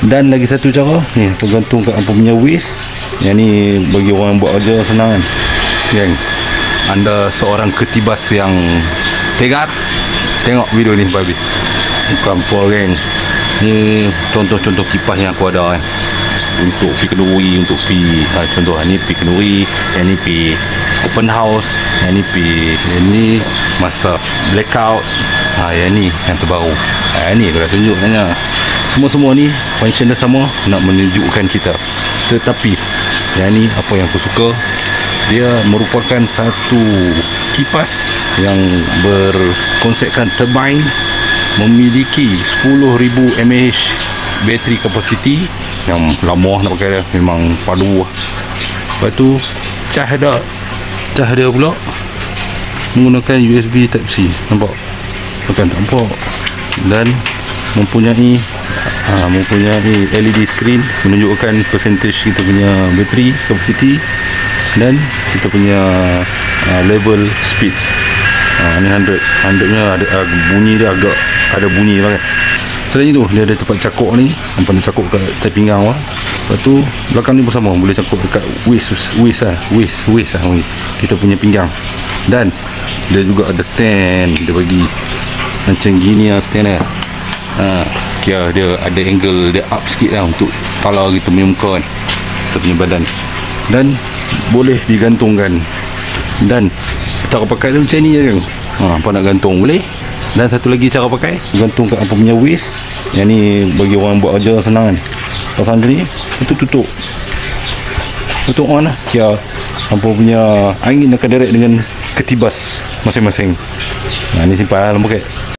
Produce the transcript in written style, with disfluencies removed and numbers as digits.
Dan lagi satu cara ni, aku gantung kat hampa punya waist. Yang ni bagi orang yang buat kerja senang kan. Yang anda seorang ketibas yang tegar, tengok video ni sampai habis. Bukan apa geng, ni contoh-contoh kipas yang aku ada kan. Untuk pi kenduri, untuk pi contoh ni pi kenduri, yang ni pi open house, yang ni masa blackout, yang ni yang terbaru. Ni aku dah tunjuk tanya. Semua-semua ni function dia sama, nak menunjukkan kita. Tetapi yang ni apa yang aku suka, dia merupakan satu kipas yang berkonsepkan turbine, memiliki 10,000 mAh battery capacity, yang lama nak pakai dia, memang padu lah. Lepas tu cas dia pula menggunakan USB Type-C, nampak? Bukan tak nampak. Dan mempunyai LED screen menunjukkan percentage kita punya battery capacity dan kita punya level speed. Ni 100 nya ada bunyi dia, agak ada bunyi lah kan. Selain itu dia ada tempat cakuk ni, nampak dia cakuk kat atas pinggang lah. Lepas tu belakang ni pun sama, boleh cakuk dekat waist lah kita punya pinggang. Dan dia juga ada stand, dia bagi macam gini lah stand dia. Kira dia ada angle dia up sikit lah untuk kalau kita punya muka kan, kita punya badan. Dan boleh digantungkan. Dan cara pakai tu macam ni je kan. Apa nak gantung boleh. Dan satu lagi cara pakai, gantung kat apa punya waist. Yang ni bagi orang buat kerja senang kan. Pasang macam ni, itu tutup on lah. Kira apa punya angin akan direct dengan ketibas masing-masing. Ni simpan lah lampu kat.